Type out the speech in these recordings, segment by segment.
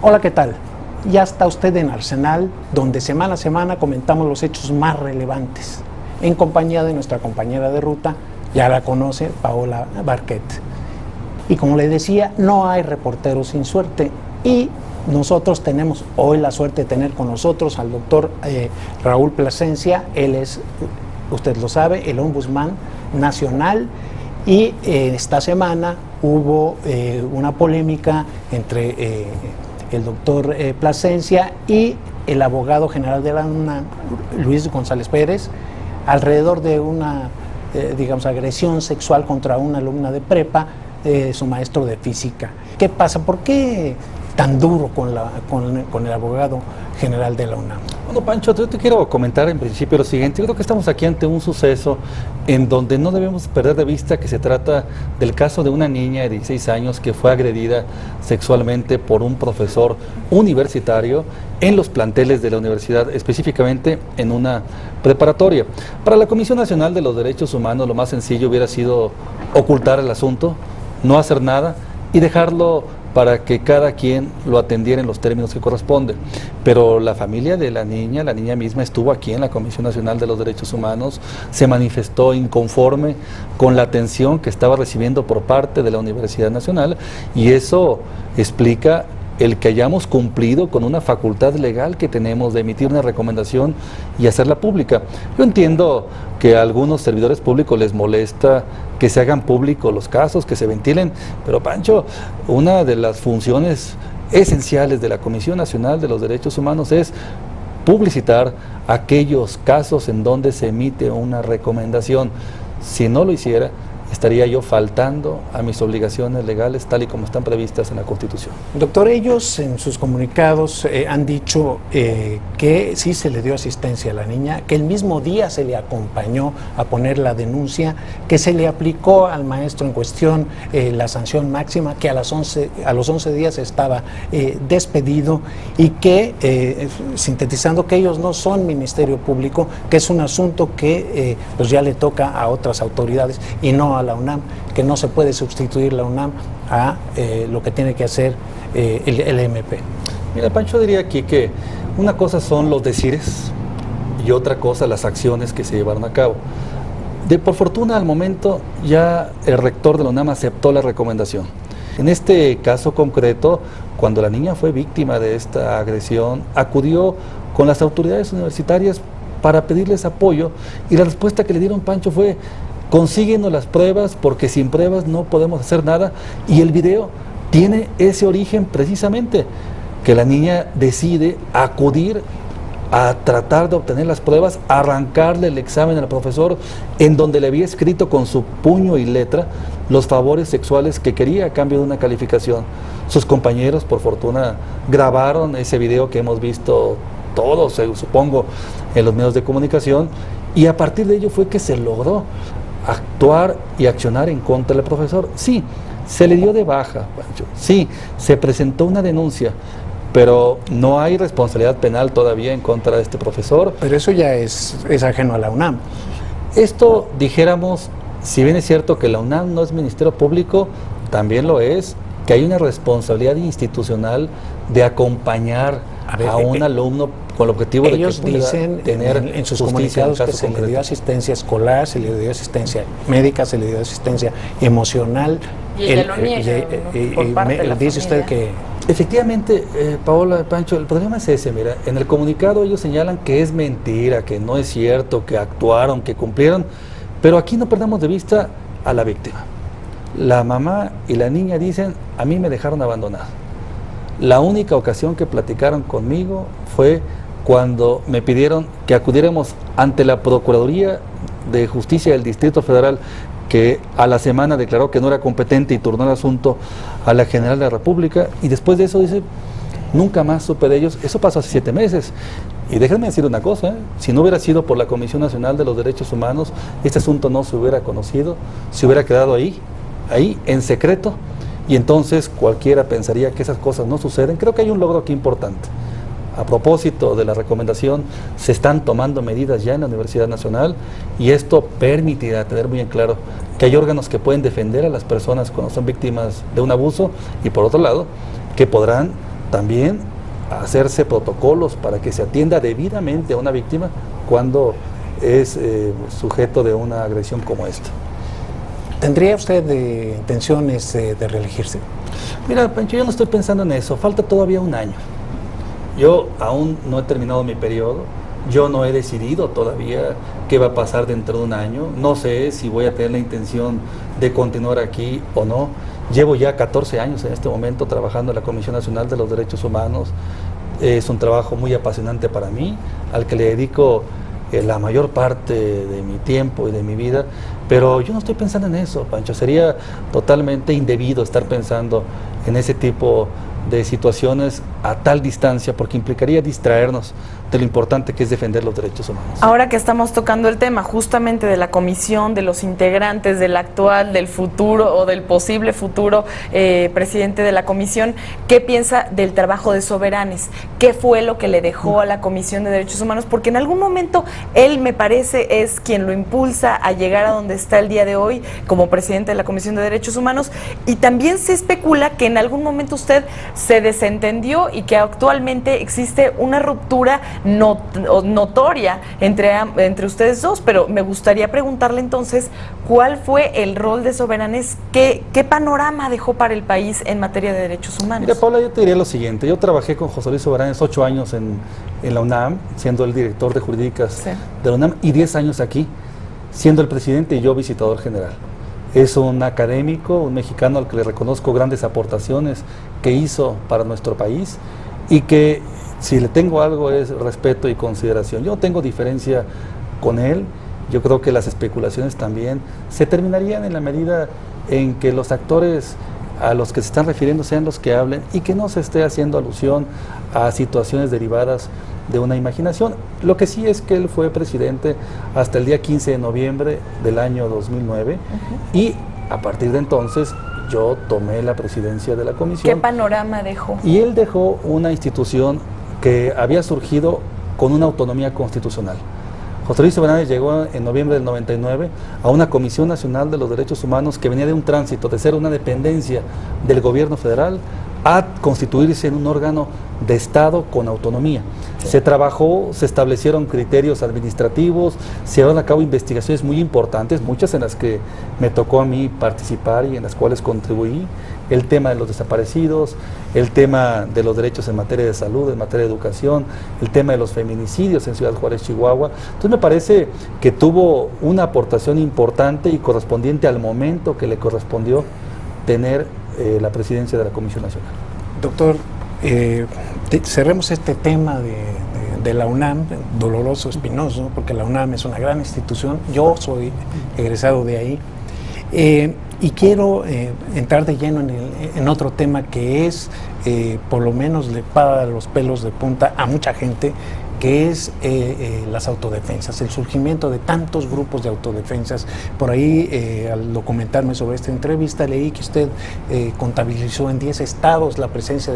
Hola, ¿qué tal? Ya está usted en Arsenal, donde semana a semana comentamos los hechos más relevantes, en compañía de nuestra compañera de ruta, ya la conoce, Paola Barquet. Y como le decía, no hay reporteros sin suerte, y nosotros tenemos hoy la suerte de tener con nosotros al doctor Raúl Plasencia. Él es, usted lo sabe, el ombudsman nacional, y esta semana hubo una polémica entre el doctor Plasencia y el abogado general de la UNAM, Luis González Pérez, alrededor de una, digamos, agresión sexual contra una alumna de prepa, su maestro de física. ¿Qué pasa? ¿Por qué tan duro con el abogado general de la UNAM? Bueno, Pancho, yo te quiero comentar en principio lo siguiente. Yo creo que estamos aquí ante un suceso en donde no debemos perder de vista que se trata del caso de una niña de 16 años que fue agredida sexualmente por un profesor universitario en los planteles de la universidad, específicamente en una preparatoria. Para la Comisión Nacional de los Derechos Humanos, lo más sencillo hubiera sido ocultar el asunto, no hacer nada y dejarlo para que cada quien lo atendiera en los términos que corresponden. Pero la familia de la niña misma estuvo aquí en la Comisión Nacional de los Derechos Humanos, se manifestó inconforme con la atención que estaba recibiendo por parte de la Universidad Nacional, y eso explica el que hayamos cumplido con una facultad legal que tenemos de emitir una recomendación y hacerla pública. Yo entiendo que a algunos servidores públicos les molesta que se hagan públicos los casos, que se ventilen, pero Pancho, una de las funciones esenciales de la Comisión Nacional de los Derechos Humanos es publicitar aquellos casos en donde se emite una recomendación. Si no lo hiciera, estaría yo faltando a mis obligaciones legales tal y como están previstas en la Constitución. Doctor, ellos en sus comunicados han dicho que sí se le dio asistencia a la niña, que el mismo día se le acompañó a poner la denuncia, que se le aplicó al maestro en cuestión la sanción máxima, que a los 11 días estaba despedido, y que, sintetizando, que ellos no son Ministerio Público, que es un asunto que pues ya le toca a otras autoridades y no a la UNAM, que no se puede sustituir la UNAM a lo que tiene que hacer el MP. Mira, Pancho, diría aquí que una cosa son los decires y otra cosa las acciones que se llevaron a cabo. Por fortuna, al momento ya el rector de la UNAM aceptó la recomendación. En este caso concreto, cuando la niña fue víctima de esta agresión, acudió con las autoridades universitarias para pedirles apoyo, y la respuesta que le dieron, Pancho, fue: consíguenos las pruebas, porque sin pruebas no podemos hacer nada. Y el video tiene ese origen precisamente, que la niña decide acudir a tratar de obtener las pruebas, arrancarle el examen al profesor, en donde le había escrito con su puño y letra los favores sexuales que quería a cambio de una calificación. Sus compañeros, por fortuna, grabaron ese video que hemos visto todos, supongo, en los medios de comunicación, y a partir de ello fue que se logró actuar y accionar en contra del profesor. Sí, se le dio de baja, Pancho. Sí, se presentó una denuncia, pero no hay responsabilidad penal todavía en contra de este profesor. Pero eso ya es ajeno a la UNAM. Esto, dijéramos, si bien es cierto que la UNAM no es Ministerio Público, también lo es que hay una responsabilidad institucional de acompañar a un alumno con el objetivo de que ellos pueda dicen tener en sus comunicados que se le dio asistencia escolar, se le dio asistencia médica, se le dio asistencia emocional. Y ella lo niega, ¿no? Por parte de la dice familia. usted que... Efectivamente, Paola, Pancho, el problema es ese. Mira, en el comunicado ellos señalan que es mentira, que no es cierto, que actuaron, que cumplieron, pero aquí no perdamos de vista a la víctima. La mamá y la niña dicen: a mí me dejaron abandonado. La única ocasión que platicaron conmigo fue cuando me pidieron que acudiéramos ante la Procuraduría de Justicia del Distrito Federal, que a la semana declaró que no era competente y turnó el asunto a la General de la República, y después de eso dice: nunca más supe de ellos. Eso pasó hace 7 meses. Y déjenme decir una cosa, si no hubiera sido por la Comisión Nacional de los Derechos Humanos, este asunto no se hubiera conocido, se hubiera quedado ahí en secreto, y entonces cualquiera pensaría que esas cosas no suceden. Creo que hay un logro aquí importante. A propósito de la recomendación, se están tomando medidas ya en la Universidad Nacional, y esto permitirá tener muy en claro que hay órganos que pueden defender a las personas cuando son víctimas de un abuso, y por otro lado, que podrán también hacerse protocolos para que se atienda debidamente a una víctima cuando es sujeto de una agresión como esta. ¿Tendría usted intenciones de reelegirse? Mira, Pancho, yo no estoy pensando en eso, falta todavía un año. Yo aún no he terminado mi periodo, yo no he decidido todavía qué va a pasar dentro de un año, no sé si voy a tener la intención de continuar aquí o no. Llevo ya 14 años en este momento trabajando en la Comisión Nacional de los Derechos Humanos. Es un trabajo muy apasionante para mí, al que le dedico la mayor parte de mi tiempo y de mi vida, pero yo no estoy pensando en eso, Pancho. Sería totalmente indebido estar pensando en ese tipo de situaciones a tal distancia, porque implicaría distraernos de lo importante que es defender los derechos humanos. Ahora que estamos tocando el tema justamente de la comisión, de los integrantes, del actual, del futuro o del posible futuro presidente de la comisión, ¿qué piensa del trabajo de Soberanes? ¿Qué fue lo que le dejó a la Comisión de Derechos Humanos? Porque en algún momento él, me parece, es quien lo impulsa a llegar a donde está el día de hoy como presidente de la Comisión de Derechos Humanos, y también se especula que en algún momento usted se desentendió y que actualmente existe una ruptura notoria entre ustedes dos, pero me gustaría preguntarle entonces cuál fue el rol de Soberanes, qué panorama dejó para el país en materia de derechos humanos. Mira, Paula, yo te diría lo siguiente: yo trabajé con José Luis Soberanes 8 años en la UNAM, siendo el director de jurídicas de la UNAM, y 10 años aquí, siendo el presidente y yo visitador general. Es un académico, un mexicano al que le reconozco grandes aportaciones que hizo para nuestro país, y que si le tengo algo es respeto y consideración. Yo no tengo diferencia con él. Yo creo que las especulaciones también se terminarían en la medida en que los actores a los que se están refiriendo sean los que hablen, y que no se esté haciendo alusión a situaciones derivadas de una imaginación. Lo que sí es que él fue presidente hasta el día 15 de noviembre del año 2009, y a partir de entonces yo tomé la presidencia de la comisión. ¿Qué panorama dejó? Y él dejó una institución que había surgido con una autonomía constitucional. José Luis Soberanes llegó en noviembre del 99 a una Comisión Nacional de los Derechos Humanos que venía de un tránsito de ser una dependencia del gobierno federal a constituirse en un órgano de Estado con autonomía. Se trabajó, se establecieron criterios administrativos, se llevaron a cabo investigaciones muy importantes, muchas en las que me tocó a mí participar y en las cuales contribuí: el tema de los desaparecidos, el tema de los derechos en materia de salud, en materia de educación, el tema de los feminicidios en Ciudad Juárez, Chihuahua. Entonces me parece que tuvo una aportación importante y correspondiente al momento que le correspondió tener la presidencia de la Comisión Nacional. Doctor, cerremos este tema de la UNAM, doloroso, espinoso, porque la UNAM es una gran institución. Yo soy egresado de ahí. Y quiero entrar de lleno en otro tema que es, por lo menos le para los pelos de punta a mucha gente, que es las autodefensas, el surgimiento de tantos grupos de autodefensas. Por ahí, al documentarme sobre esta entrevista, leí que usted contabilizó en 10 estados la presencia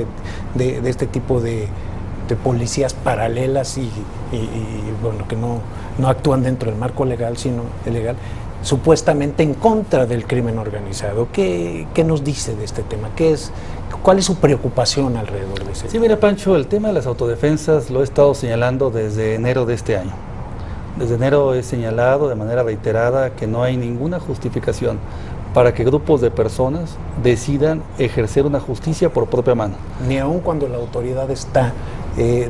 de este tipo de policías paralelas y bueno, que no actúan dentro del marco legal, sino ilegal, supuestamente en contra del crimen organizado. ¿Qué nos dice de este tema? ¿Cuál es su preocupación alrededor de ese tema? Sí, mira, Pancho, el tema de las autodefensas lo he estado señalando desde enero de este año. Desde enero he señalado de manera reiterada que no hay ninguna justificación para que grupos de personas decidan ejercer una justicia por propia mano. Ni aun cuando la autoridad está,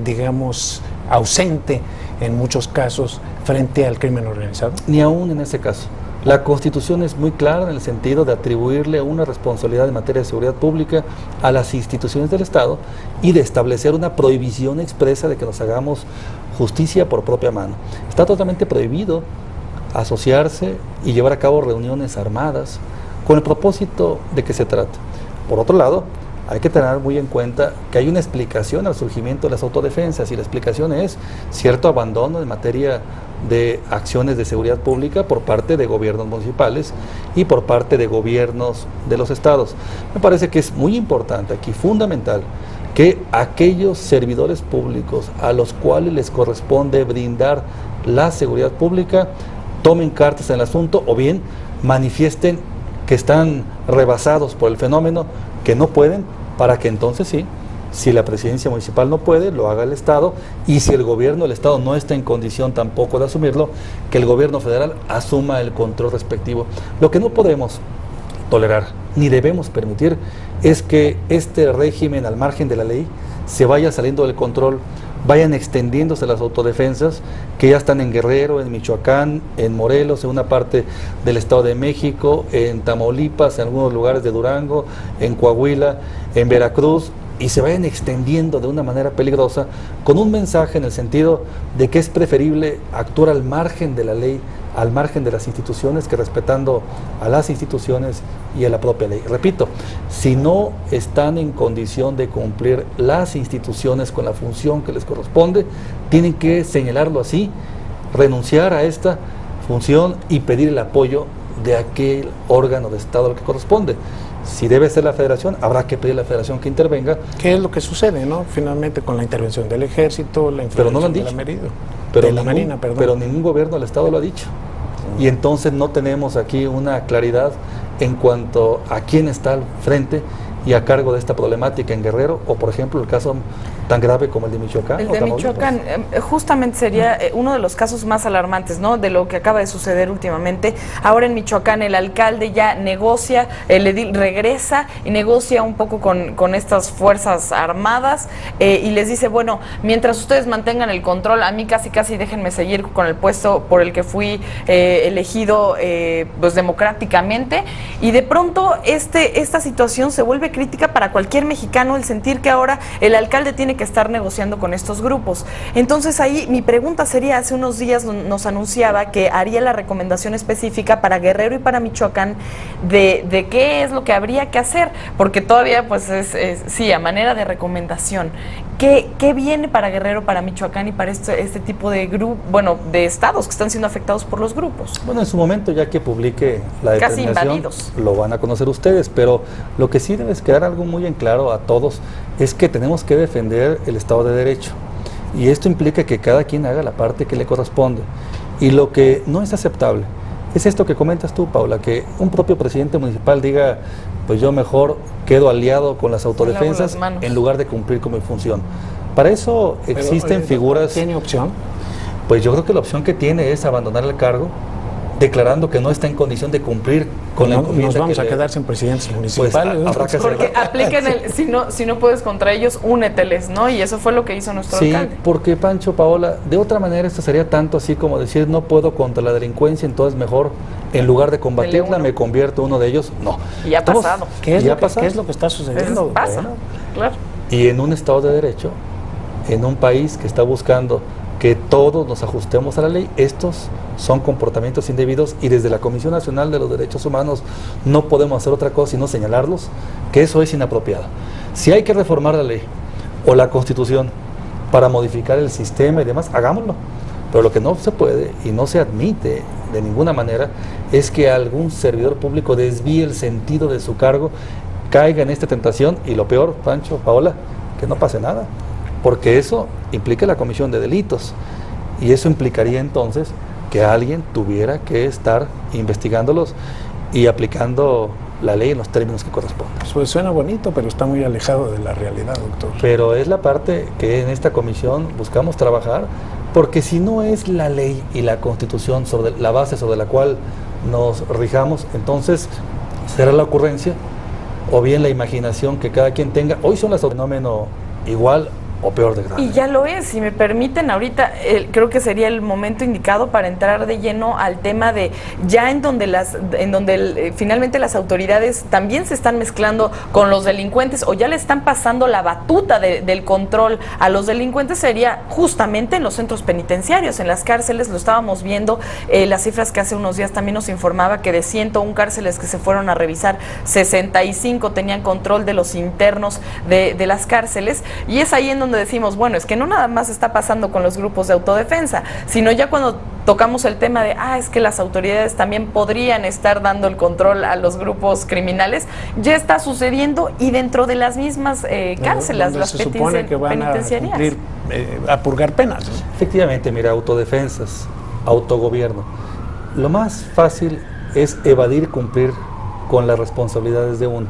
digamos, ausente en muchos casos frente al crimen organizado. Ni aún en ese caso. La Constitución es muy clara en el sentido de atribuirle una responsabilidad en materia de seguridad pública a las instituciones del Estado y de establecer una prohibición expresa de que nos hagamos justicia por propia mano. Está totalmente prohibido asociarse y llevar a cabo reuniones armadas con el propósito de que se trate. Por otro lado, hay que tener muy en cuenta que hay una explicación al surgimiento de las autodefensas, y la explicación es cierto abandono en materia de acciones de seguridad pública por parte de gobiernos municipales y por parte de gobiernos de los estados. Me parece que es muy importante aquí, fundamental, que aquellos servidores públicos a los cuales les corresponde brindar la seguridad pública tomen cartas en el asunto, o bien manifiesten que están rebasados por el fenómeno, que no pueden, para que entonces sí Si la presidencia municipal no puede, lo haga el Estado, y si el gobierno del Estado no está en condición tampoco de asumirlo, que el gobierno federal asuma el control respectivo. Lo que no podemos tolerar ni debemos permitir es que este régimen al margen de la ley se vaya saliendo del control, vayan extendiéndose las autodefensas que ya están en Guerrero, en Michoacán, en Morelos, en una parte del Estado de México, en Tamaulipas, en algunos lugares de Durango, en Coahuila, en Veracruz, y se vayan extendiendo de una manera peligrosa, con un mensaje en el sentido de que es preferible actuar al margen de la ley, al margen de las instituciones, que respetando a las instituciones y a la propia ley. Repito, si no están en condición de cumplir las instituciones con la función que les corresponde, tienen que señalarlo así, renunciar a esta función y pedir el apoyo de aquel órgano de Estado al que corresponde. Si debe ser la federación, habrá que pedir a la federación que intervenga. ¿Qué es lo que sucede, no? Finalmente con la intervención del ejército, la Pero no lo han intervención dicho. de la Marina, perdón. Pero ningún gobierno del Estado lo ha dicho. Y entonces no tenemos aquí una claridad en cuanto a quién está al frente y a cargo de esta problemática en Guerrero, o por ejemplo el caso tan grave como el de Michoacán. El de Michoacán justamente sería uno de los casos más alarmantes, ¿no?, de lo que acaba de suceder últimamente. Ahora en Michoacán el alcalde ya negocia, el edil regresa y negocia un poco con estas fuerzas armadas y les dice, bueno, mientras ustedes mantengan el control, a mí casi déjenme seguir con el puesto por el que fui elegido pues democráticamente. Y de pronto esta situación se vuelve crítica para cualquier mexicano, el sentir que ahora el alcalde tiene que estar negociando con estos grupos. Entonces ahí mi pregunta sería, hace unos días nos anunciaba que haría la recomendación específica para Guerrero y para Michoacán de qué es lo que habría que hacer, porque todavía pues sí, a manera de recomendación. ¿Qué viene para Guerrero, para Michoacán y para este tipo de de estados que están siendo afectados por los grupos? Bueno, en su momento, ya que publique la determinación, casi invadidos, lo van a conocer ustedes, pero lo que sí debe quedar algo muy en claro a todos es que tenemos que defender el Estado de Derecho, y esto implica que cada quien haga la parte que le corresponde, y lo que no es aceptable es esto que comentas tú, Paula, que un propio presidente municipal diga, pues yo mejor quedo aliado con las autodefensas en lugar de cumplir con mi función. Para eso existen figuras. ¿Tiene opción? Pues yo creo que la opción que tiene es abandonar el cargo, declarando que no está en condición de cumplir con la encomienda. Nos vamos a quedar sin presidentes municipales. Pues, habrá que porque apliquen si no puedes contra ellos, úneteles, ¿no? Y eso fue lo que hizo nuestro alcalde. Sí, porque Pancho, Paola, de otra manera esto sería tanto así como decir, no puedo contra la delincuencia, entonces mejor, en lugar de combatirla, me convierto uno de ellos. No. Y ha pasado. ¿Qué es lo que está sucediendo? Pasa, bueno, claro. Y en un Estado de Derecho, en un país que está buscando que todos nos ajustemos a la ley, estos son comportamientos indebidos, y desde la Comisión Nacional de los Derechos Humanos no podemos hacer otra cosa sino señalarlos, que eso es inapropiado. Si hay que reformar la ley o la Constitución para modificar el sistema y demás, hagámoslo, pero lo que no se puede y no se admite de ninguna manera es que algún servidor público desvíe el sentido de su cargo, caiga en esta tentación, y lo peor, Pancho, Paola, que no pase nada, porque eso implica la comisión de delitos, y eso implicaría entonces que alguien tuviera que estar investigándolos y aplicando la ley en los términos que corresponden. Pues suena bonito, pero está muy alejado de la realidad, doctor. Pero es la parte que en esta comisión buscamos trabajar, porque si no es la ley y la Constitución sobre la base sobre la cual nos rijamos, entonces será la ocurrencia o bien la imaginación que cada quien tenga. Hoy son las fenómeno igual o peor de grave. Y ya lo es, si me permiten, ahorita creo que sería el momento indicado para entrar de lleno al tema de ya en donde finalmente las autoridades también se están mezclando con los delincuentes, o ya le están pasando la batuta del control a los delincuentes, sería justamente en los centros penitenciarios, en las cárceles. Lo estábamos viendo, las cifras que hace unos días también nos informaba que de 101 cárceles que se fueron a revisar, 65 tenían control de los internos de las cárceles, y es ahí en donde decimos, bueno, es que no nada más está pasando con los grupos de autodefensa, sino ya cuando tocamos el tema de, es que las autoridades también podrían estar dando el control a los grupos criminales, ya está sucediendo, y dentro de las mismas cárceles, las se supone que van a cumplir, a purgar penas, ¿no? Efectivamente, mira, autodefensas, autogobierno. Lo más fácil es evadir cumplir con las responsabilidades de uno.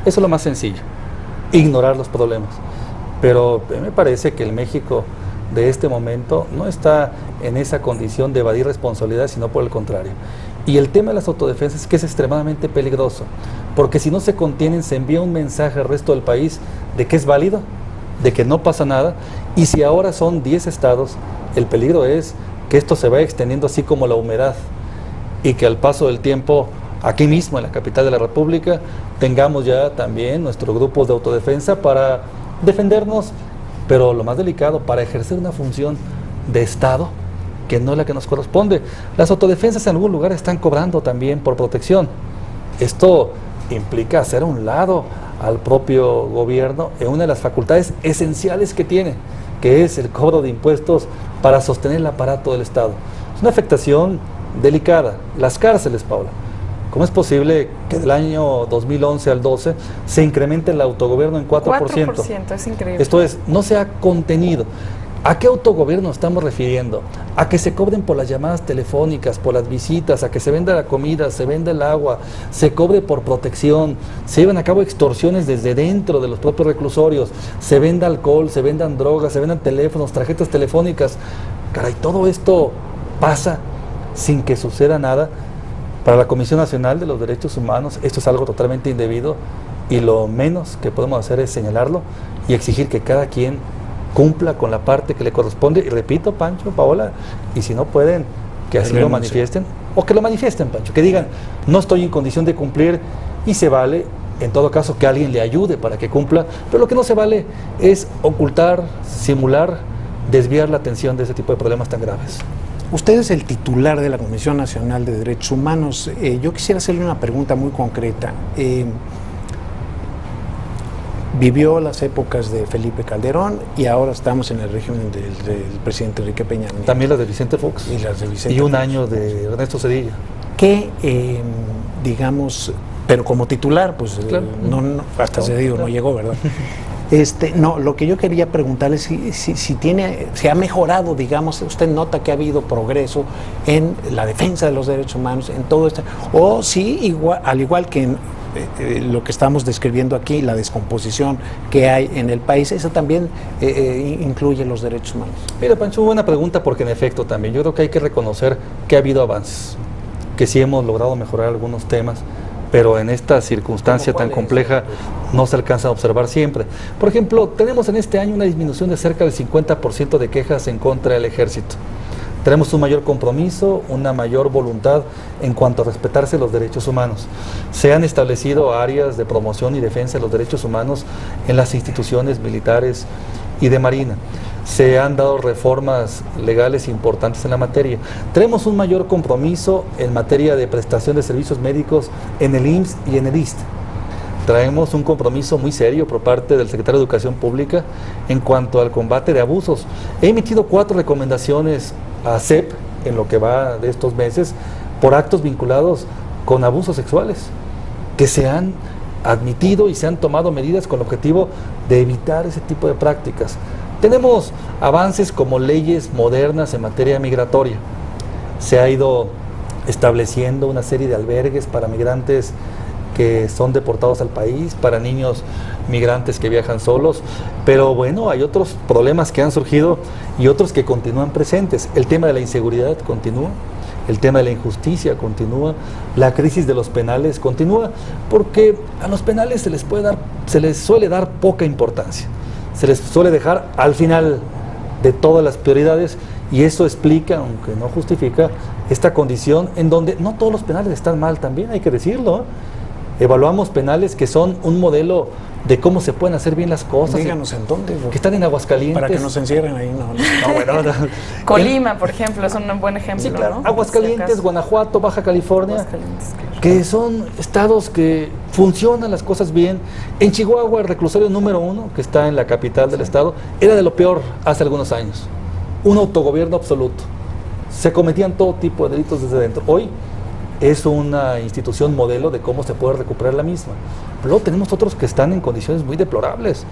Eso es lo más sencillo, ignorar los problemas. pero me parece que el México de este momento no está en esa condición de evadir responsabilidades, sino por el contrario. Y el tema de las autodefensas es que es extremadamente peligroso, porque si no se contienen, se envía un mensaje al resto del país de que es válido, de que no pasa nada, y si ahora son 10 estados, el peligro es que esto se vaya extendiendo así como la humedad, y que al paso del tiempo, aquí mismo en la capital de la República, tengamos ya también nuestros grupos de autodefensa para defendernos, pero lo más delicado, para ejercer una función de Estado que no es la que nos corresponde. Las autodefensas en algún lugar están cobrando también por protección. Esto implica hacer a un lado al propio gobierno en una de las facultades esenciales que tiene, que es el cobro de impuestos para sostener el aparato del Estado. Es una afectación delicada. Las cárceles, Paula. ¿Cómo es posible que del año 2011 al 12 se incremente el autogobierno en 4%? 4%, es increíble. Esto es, no se ha contenido. ¿A qué autogobierno estamos refiriendo? A que se cobren por las llamadas telefónicas, por las visitas, a que se venda la comida, se venda el agua, se cobre por protección, se llevan a cabo extorsiones desde dentro de los propios reclusorios, se venda alcohol, se vendan drogas, se vendan teléfonos, tarjetas telefónicas. Caray, todo esto pasa sin que suceda nada. Para la Comisión Nacional de los Derechos Humanos esto es algo totalmente indebido y lo menos que podemos hacer es señalarlo y exigir que cada quien cumpla con la parte que le corresponde. Y repito, Pancho, Paola, y si no pueden, que así lo manifiesten, o que lo manifiesten, Pancho, que digan, no estoy en condición de cumplir, y se vale, en todo caso, que alguien le ayude para que cumpla, pero lo que no se vale es ocultar, simular, desviar la atención de ese tipo de problemas tan graves. Usted es el titular de la Comisión Nacional de Derechos Humanos. Yo quisiera hacerle una pregunta muy concreta. Vivió las épocas de Felipe Calderón y ahora estamos en el régimen del presidente Enrique Peña Nieto. También las de Vicente Fox. Y las de Vicente Y un Fox. año de Ernesto Zedillo. Que, digamos, pero como titular, pues Claro. hasta Zedillo no llegó, ¿verdad? No, lo que yo quería preguntarle es si ha mejorado, digamos, usted nota que ha habido progreso en la defensa de los derechos humanos, en todo esto, o si, igual, al igual que en lo que estamos describiendo aquí, la descomposición que hay en el país, eso también incluye los derechos humanos. Mira, Pancho, buena pregunta, porque en efecto también yo creo que hay que reconocer que ha habido avances, que sí hemos logrado mejorar algunos temas, pero en esta circunstancia tan compleja no se alcanza a observar siempre. Por ejemplo, tenemos en este año una disminución de cerca del 50% de quejas en contra del ejército. Tenemos un mayor compromiso, una mayor voluntad en cuanto a respetarse los derechos humanos. Se han establecido áreas de promoción y defensa de los derechos humanos en las instituciones militares y de Marina. Se han dado reformas legales importantes en la materia. Tenemos un mayor compromiso en materia de prestación de servicios médicos en el IMSS y en el ISSSTE. Traemos un compromiso muy serio por parte del secretario de Educación Pública en cuanto al combate de abusos. He emitido 4 recomendaciones a CEP en lo que va de estos meses por actos vinculados con abusos sexuales que se han admitido y se han tomado medidas con el objetivo de evitar ese tipo de prácticas. Tenemos avances como leyes modernas en materia migratoria. Se ha ido estableciendo una serie de albergues para migrantes que son deportados al país, para niños migrantes que viajan solos, pero bueno, hay otros problemas que han surgido y otros que continúan presentes. El tema de la inseguridad continúa, el tema de la injusticia continúa, la crisis de los penales continúa, porque a los penales se les suele dar poca importancia, se les suele dejar al final de todas las prioridades, y eso explica, aunque no justifica, esta condición en donde no todos los penales están mal también, hay que decirlo. Evaluamos penales que son un modelo de cómo se pueden hacer bien las cosas. Díganos en dónde. Que están en Aguascalientes. Para que nos encierren ahí, no. Bueno, Colima, por ejemplo, es un buen ejemplo, sí, claro. ¿no? Aguascalientes, Guanajuato, Baja California, que son estados que funcionan las cosas bien. En Chihuahua, el reclusorio número 1, que está en la capital del estado, era de lo peor hace algunos años. Un autogobierno absoluto. Se cometían todo tipo de delitos desde dentro. Hoy es una institución modelo de cómo se puede recuperar la misma. Pero luego tenemos otros que están en condiciones muy deplorables.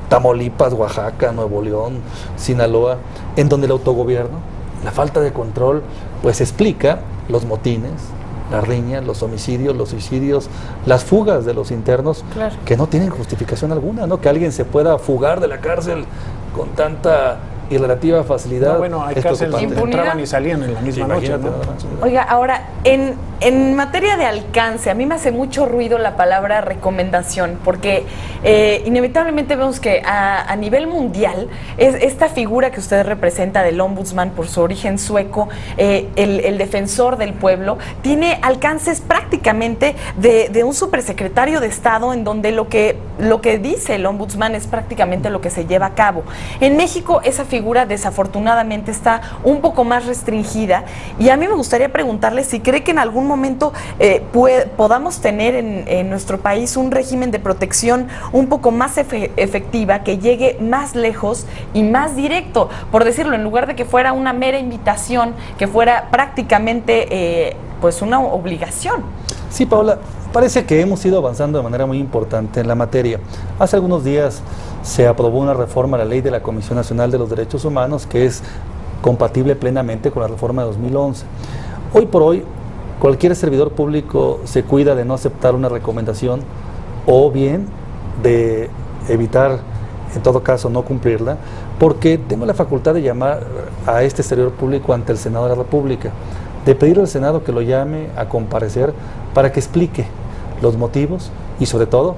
Tamaulipas, Oaxaca, Nuevo León, Sinaloa, en donde el autogobierno, la falta de control, pues explica los motines, las riñas, los homicidios, los suicidios, las fugas de los internos, Claro. que no tienen justificación alguna, ¿no? Que alguien se pueda fugar de la cárcel con tanta y relativa facilidad. No, bueno, hay es cárceles donde preocupante. entraban y salían en la misma noche, Imagínate ¿no? nada más. Oiga, ahora, en materia de alcance, a mí me hace mucho ruido la palabra recomendación, porque inevitablemente vemos que a nivel mundial, esta figura que usted representa del ombudsman por su origen sueco, el defensor del pueblo, tiene alcances prácticamente de un supersecretario de Estado, en donde lo que dice el ombudsman es prácticamente lo que se lleva a cabo. En México, esa figura desafortunadamente está un poco más restringida, y a mí me gustaría preguntarle si cree que en algún momento podamos tener en nuestro país un régimen de protección un poco más efectiva, que llegue más lejos y más directo, por decirlo, en lugar de que fuera una mera invitación, que fuera prácticamente pues una obligación. Sí, Paola, parece que hemos ido avanzando de manera muy importante en la materia. Hace algunos días se aprobó una reforma a la ley de la Comisión Nacional de los Derechos Humanos que es compatible plenamente con la reforma de 2011. Hoy por hoy, cualquier servidor público se cuida de no aceptar una recomendación o bien de evitar, en todo caso, no cumplirla, porque tengo la facultad de llamar a este servidor público ante el Senado de la República, de pedirle al Senado que lo llame a comparecer para que explique los motivos y, sobre todo,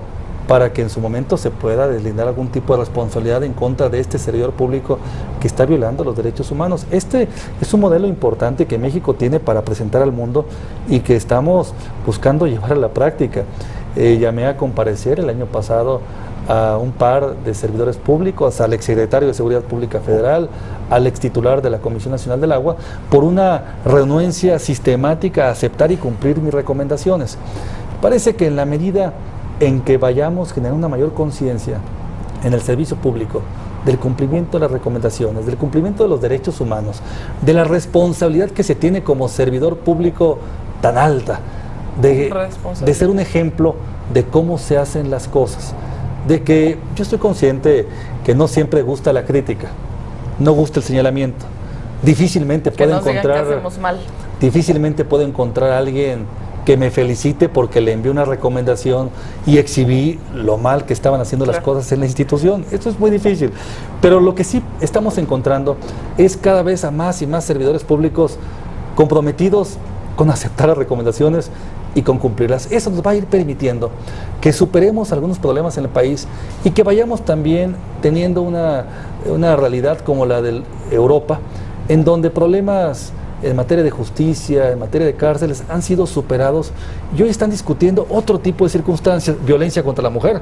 para que en su momento se pueda deslindar algún tipo de responsabilidad en contra de este servidor público que está violando los derechos humanos. Este es un modelo importante que México tiene para presentar al mundo y que estamos buscando llevar a la práctica. Llamé a comparecer el año pasado a un par de servidores públicos, al exsecretario de Seguridad Pública Federal, al extitular de la Comisión Nacional del Agua, por una renuencia sistemática a aceptar y cumplir mis recomendaciones. Parece que en la medida en que vayamos generando una mayor conciencia en el servicio público del cumplimiento de las recomendaciones, del cumplimiento de los derechos humanos, de la responsabilidad que se tiene como servidor público tan alta, de ser un ejemplo de cómo se hacen las cosas, de que yo estoy consciente que no siempre gusta la crítica, no gusta el señalamiento, difícilmente puedo encontrar a alguien que me felicite porque le envié una recomendación y exhibí lo mal que estaban haciendo las cosas en la institución. Esto es muy difícil, pero lo que sí estamos encontrando es cada vez a más y más servidores públicos comprometidos con aceptar las recomendaciones y con cumplirlas. Eso nos va a ir permitiendo que superemos algunos problemas en el país y que vayamos también teniendo una realidad como la de Europa, en donde problemas en materia de justicia, en materia de cárceles, han sido superados y hoy están discutiendo otro tipo de circunstancias, violencia contra la mujer,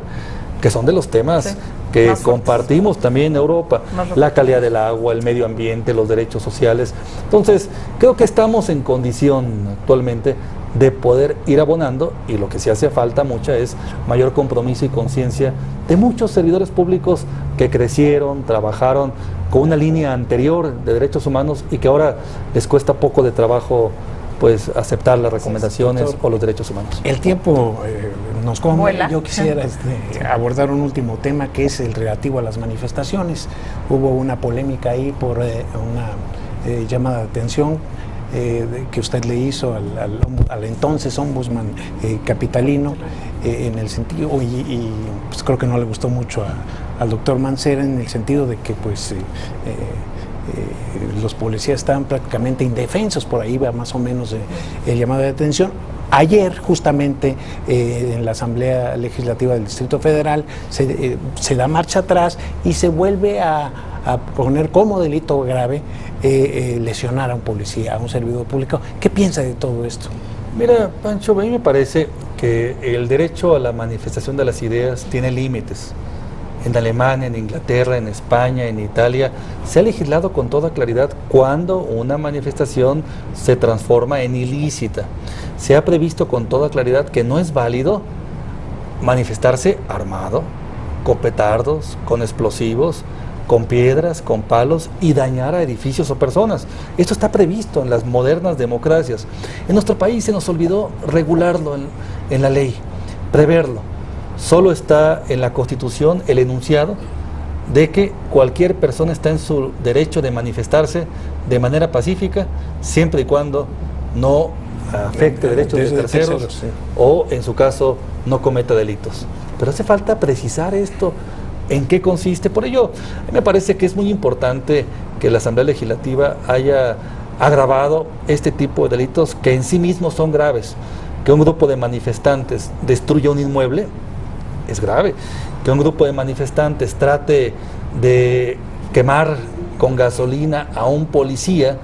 que son de los temas que compartimos también en Europa, la calidad del agua, el medio ambiente, los derechos sociales. Entonces, creo que estamos en condición actualmente de poder ir abonando, y lo que sí hace falta mucha es mayor compromiso y conciencia de muchos servidores públicos que crecieron, trabajaron con una línea anterior de derechos humanos y que ahora les cuesta poco de trabajo pues aceptar las recomendaciones o los derechos humanos. El tiempo nos come. Yo quisiera abordar un último tema que es el relativo a las manifestaciones. Hubo una polémica ahí por una llamada de atención que usted le hizo al entonces ombudsman capitalino, en el sentido, y pues creo que no le gustó mucho al doctor Mancera, en el sentido de que pues los policías estaban prácticamente indefensos. Por ahí va más o menos el llamado de atención. Ayer, justamente, en la Asamblea Legislativa del Distrito Federal, se da marcha atrás y se vuelve a poner como delito grave lesionar a un policía, a un servidor público. ¿Qué piensa de todo esto? Mira, Pancho, a mí me parece que el derecho a la manifestación de las ideas tiene límites. En Alemania, en Inglaterra, en España, en Italia, se ha legislado con toda claridad cuando una manifestación se transforma en ilícita. Se ha previsto con toda claridad que no es válido manifestarse armado, con petardos, con explosivos, con piedras, con palos y dañar a edificios o personas. Esto está previsto en las modernas democracias. En nuestro país se nos olvidó regularlo en la ley, preverlo. Solo está en la Constitución el enunciado de que cualquier persona está en su derecho de manifestarse de manera pacífica, siempre y cuando no afecte derechos de terceros, sí. o en su caso no cometa delitos. Pero hace falta precisar esto, en qué consiste. Por ello, a mí me parece que es muy importante que la Asamblea Legislativa haya agravado este tipo de delitos que en sí mismos son graves. Que un grupo de manifestantes destruya un inmueble es grave. Que un grupo de manifestantes trate de quemar con gasolina a un policía,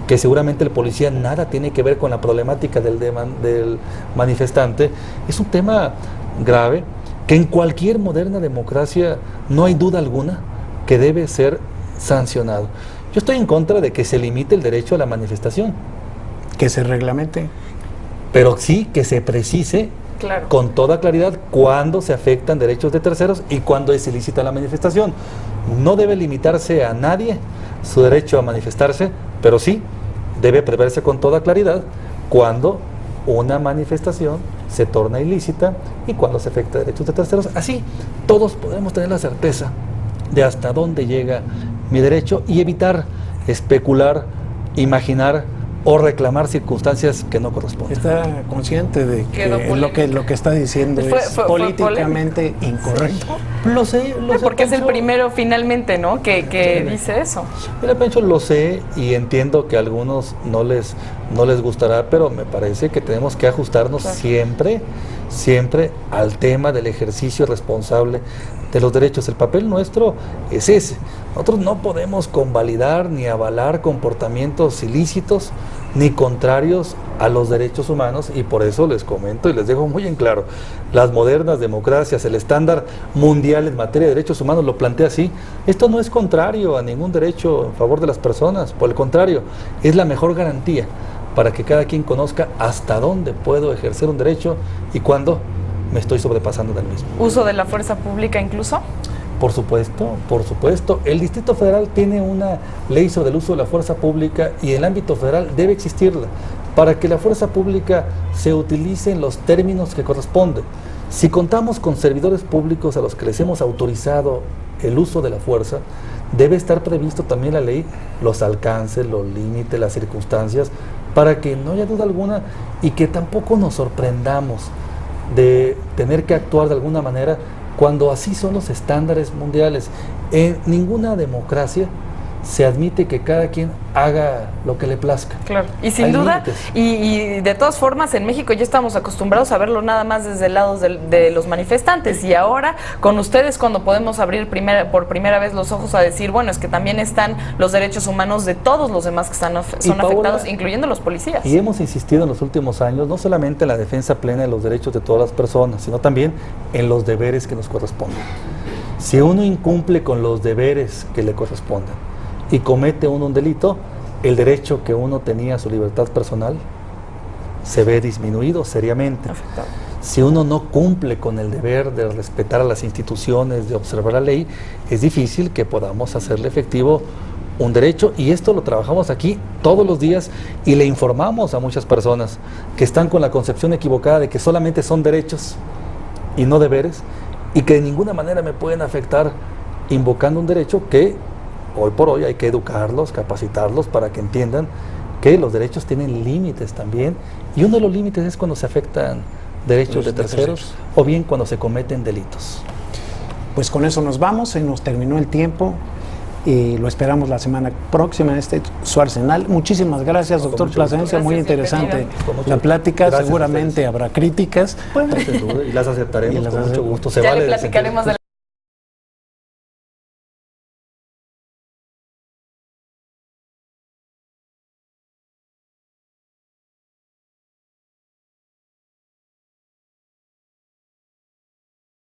que seguramente el policía nada tiene que ver con la problemática del manifestante, es un tema grave que en cualquier moderna democracia no hay duda alguna que debe ser sancionado. Yo estoy en contra de que se limite el derecho a la manifestación. Que se reglamente. Pero sí que se precise Claro. con toda claridad cuándo se afectan derechos de terceros y cuándo es ilícita la manifestación. No debe limitarse a nadie su derecho a manifestarse, pero sí debe preverse con toda claridad cuándo una manifestación se torna ilícita y cuándo se afecta derechos de terceros. Así todos podremos tener la certeza de hasta dónde llega mi derecho y evitar especular, imaginar o reclamar circunstancias que no corresponden. Está consciente de que Quedó lo que está diciendo Fue políticamente incorrecto. Lo sé, Porque es el Pancho. primero finalmente, ¿no? Que dice eso. Mira, Pencho, lo sé y entiendo que a algunos no les gustará, pero me parece que tenemos que ajustarnos Claro. siempre al tema del ejercicio responsable de los derechos. El papel nuestro es ese. Nosotros no podemos convalidar ni avalar comportamientos ilícitos ni contrarios a los derechos humanos, y por eso les comento y les dejo muy en claro, las modernas democracias, el estándar mundial en materia de derechos humanos lo plantea así. Esto no es contrario a ningún derecho en favor de las personas, por el contrario, es la mejor garantía para que cada quien conozca hasta dónde puedo ejercer un derecho y cuándo me estoy sobrepasando del mismo. ¿Uso de la fuerza pública incluso? Por supuesto. El Distrito Federal tiene una ley sobre el uso de la fuerza pública y en el ámbito federal debe existirla para que la fuerza pública se utilice en los términos que corresponden. Si contamos con servidores públicos a los que les hemos autorizado el uso de la fuerza, debe estar previsto también la ley, los alcances, los límites, las circunstancias, para que no haya duda alguna y que tampoco nos sorprendamos de tener que actuar de alguna manera cuando así son los estándares mundiales. En ninguna democracia se admite que cada quien haga lo que le plazca. Claro, y sin Hay duda, límites. y de todas formas en México ya estamos acostumbrados a verlo nada más desde el lado de los manifestantes, y ahora con ustedes cuando podemos abrir por primera vez los ojos a decir, bueno, es que también están los derechos humanos de todos los demás que son Paola, afectados, incluyendo los policías. Y hemos insistido en los últimos años, no solamente en la defensa plena de los derechos de todas las personas, sino también en los deberes que nos corresponden. Si uno incumple con los deberes que le corresponden y comete uno un delito, el derecho que uno tenía a su libertad personal se ve disminuido seriamente. Afectado. Si uno no cumple con el deber de respetar a las instituciones, de observar la ley, es difícil que podamos hacerle efectivo un derecho, y esto lo trabajamos aquí todos los días y le informamos a muchas personas que están con la concepción equivocada de que solamente son derechos y no deberes, y que de ninguna manera me pueden afectar invocando un derecho que hoy por hoy hay que educarlos, capacitarlos para que entiendan que los derechos tienen límites también, y uno de los límites es cuando se afectan derechos de terceros o bien cuando se cometen delitos. Pues con eso nos vamos, se nos terminó el tiempo y lo esperamos la semana próxima en su arsenal. Muchísimas gracias, doctor Plasencia, muy interesante la plática. Gracias, seguramente habrá críticas. Bueno, sin duda, y las aceptaremos Y las con mucho aceptaremos. gusto. Se Ya vale le de platicaremos de